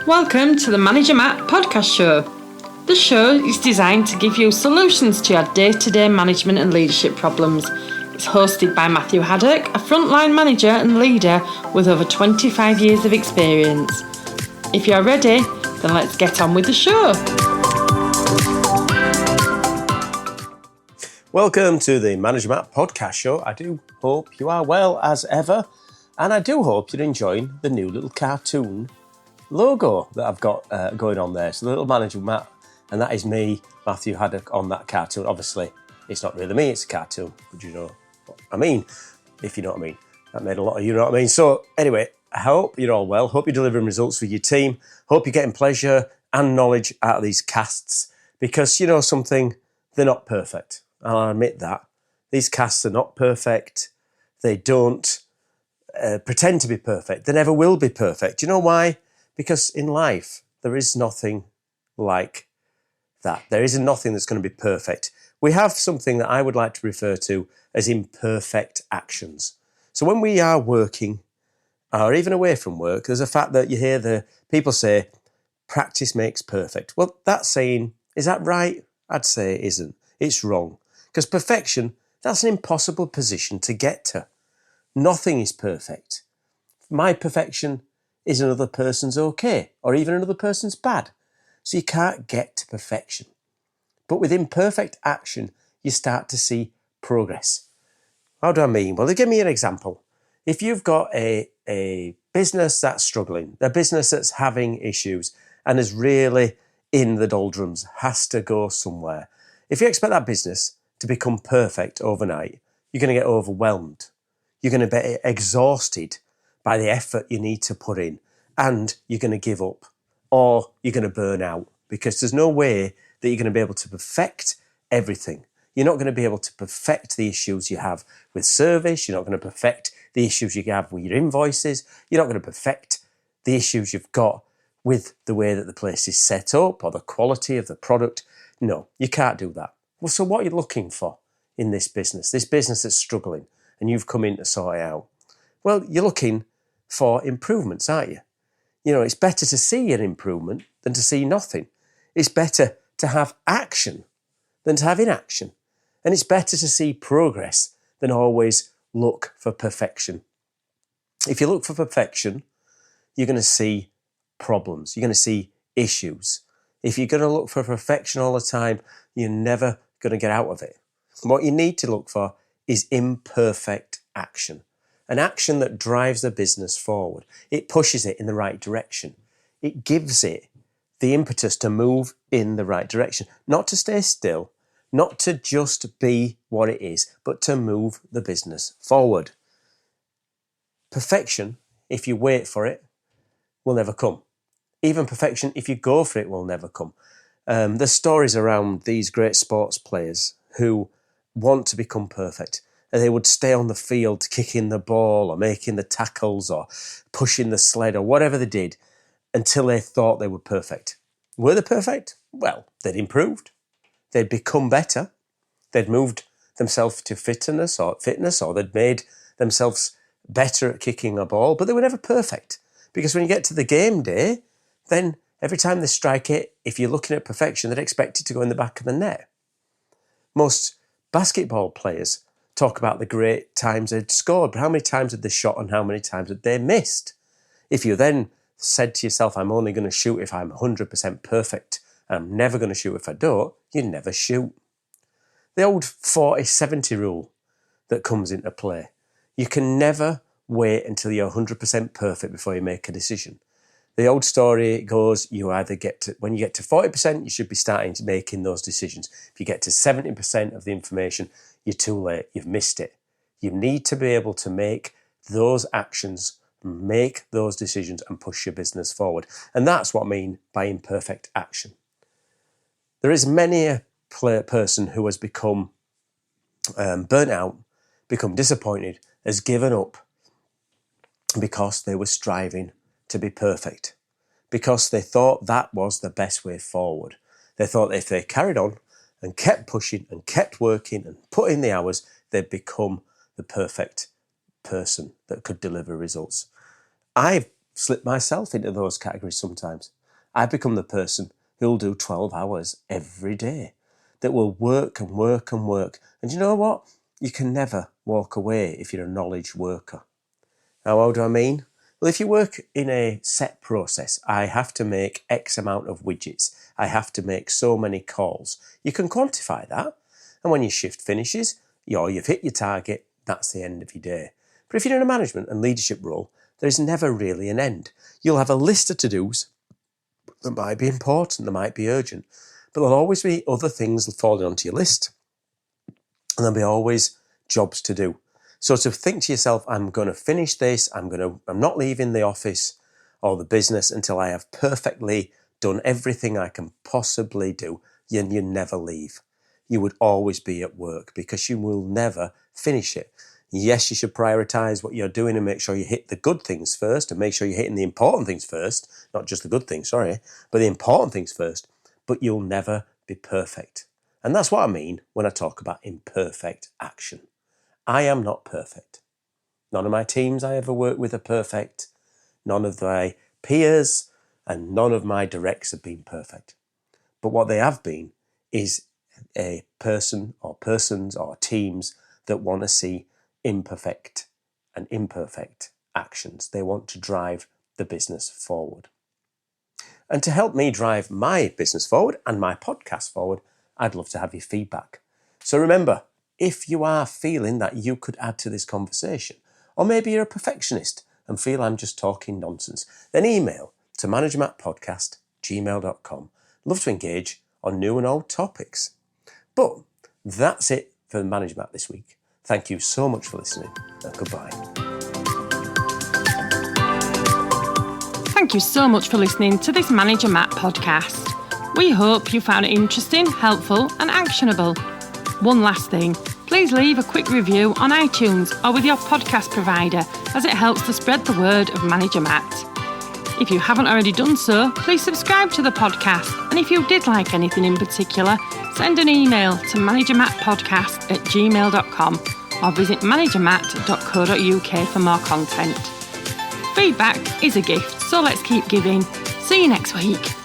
Welcome to the Manager Matt podcast show. The show is designed to give you solutions to your day-to-day management and leadership problems. It's hosted by Matthew Haddock, a frontline manager and leader with over 25 years of experience. If you're ready, then let's get on with the show. Welcome to the Manager Matt podcast show. I do hope you are well as ever, and I do hope you're enjoying the new little cartoon logo that I've got going on there. So the little Manager Matt, and that is me, Matthew Haddock, on that cartoon. Obviously, it's not really me, it's a cartoon, but you know what I mean, if you know what I mean. That made a lot of you know what I mean. So anyway, I hope you're all well. Hope you're delivering results for your team. Hope you're getting pleasure and knowledge out of these casts, because you know something, they're not perfect. I'll admit that. These casts are not perfect. They don't pretend to be perfect. They never will be perfect. Do you know why? Because in life, there is nothing like that. There isn't nothing that's going to be perfect. We have something that I would like to refer to as imperfect actions. So when we are working or even away from work, there's a fact that you hear the people say, practice makes perfect. Well, that saying, is that right? I'd say it isn't. It's wrong. Because perfection, that's an impossible position to get to. Nothing is perfect. My perfection is another person's okay, or even another person's bad. So you can't get to perfection. But with imperfect action, you start to see progress. How do I mean? Well, give me an example. If you've got a business that's struggling, a business that's having issues and is really in the doldrums, has to go somewhere. If you expect that business to become perfect overnight, you're going to get overwhelmed. You're going to be exhausted by the effort you need to put in, and you're going to give up, or you're going to burn out, because there's no way that you're going to be able to perfect everything. You're not going to be able to perfect the issues you have with service. You're not going to perfect the issues you have with your invoices. You're not going to perfect the issues you've got with the way that the place is set up or the quality of the product. No, you can't do that. Well, so what are you looking for in this business that's struggling, and you've come in to sort it out? Well, you're looking for improvements, aren't you? You know, it's better to see an improvement than to see nothing. It's better to have action than to have inaction. And it's better to see progress than always look for perfection. If you look for perfection, you're going to see problems. You're going to see issues. If you're going to look for perfection all the time, you're never going to get out of it. What you need to look for is imperfect action. An action that drives the business forward. It pushes it in the right direction. It gives it the impetus to move in the right direction. Not to stay still, not to just be what it is, but to move the business forward. Perfection, if you wait for it, will never come. Even perfection, if you go for it, will never come. There's stories around these great sports players who want to become perfect. And they would stay on the field kicking the ball or making the tackles or pushing the sled or whatever they did until they thought they were perfect. Were they perfect? Well, they'd improved. They'd become better. They'd moved themselves to fitness or they'd made themselves better at kicking a ball, but they were never perfect. Because when you get to the game day, then every time they strike it, if you're looking at perfection, they'd expect it to go in the back of the net. Most basketball players talk about the great times they'd scored, but how many times had they shot and how many times had they missed? If you then said to yourself, I'm only going to shoot if I'm 100% perfect, and I'm never going to shoot if I don't, you never shoot. The old 40-70 rule that comes into play. You can never wait until you're 100% perfect before you make a decision. The old story goes, when you get to 40%, you should be starting to making those decisions. If you get to 70% of the information, you're too late. You've missed it. You need to be able to make those actions, make those decisions and push your business forward. And that's what I mean by imperfect action. There is many a person who has become burnt out, become disappointed, has given up because they were striving to be perfect, because they thought that was the best way forward. They thought if they carried on and kept pushing and kept working and put in the hours, they'd become the perfect person that could deliver results. I've slip myself into those categories sometimes. I've become the person who'll do 12 hours every day, that will work and work and work. And you know what? You can never walk away if you're a knowledge worker. Now, what do I mean? Well, if you work in a set process, I have to make X amount of widgets. I have to make so many calls. You can quantify that. And when your shift finishes, you've hit your target, that's the end of your day. But if you're in a management and leadership role, there is never really an end. You'll have a list of to-dos that might be important, that might be urgent, but there'll always be other things falling onto your list. And there'll be always jobs to do. So to think to yourself, I'm going to finish this, I'm not leaving the office or the business until I have perfectly done everything I can possibly do, you never leave. You would always be at work because you will never finish it. Yes, you should prioritise what you're doing and make sure you hit the good things first and make sure you're hitting the important things first, not just the good things, but the important things first. But you'll never be perfect. And that's what I mean when I talk about imperfect action. I am not perfect. None of my teams I ever work with are perfect. None of my peers and none of my directs have been perfect. But what they have been is a person or persons or teams that want to see imperfect and imperfect actions. They want to drive the business forward. And to help me drive my business forward and my podcast forward, I'd love to have your feedback. So remember, if you are feeling that you could add to this conversation, or maybe you're a perfectionist and feel I'm just talking nonsense, then email to managermattpodcast@gmail.com. Love to engage on new and old topics. But that's it for Manager Matt this week. Thank you so much for listening, and goodbye. Thank you so much for listening to this Manager Matt podcast. We hope you found it interesting, helpful and actionable. One last thing, please leave a quick review on iTunes or with your podcast provider, as it helps to spread the word of Manager Matt. If you haven't already done so, please subscribe to the podcast, and if you did like anything in particular, send an email to managermattpodcast@gmail.com or visit managermatt.co.uk for more content. Feedback is a gift, so let's keep giving. See you next week.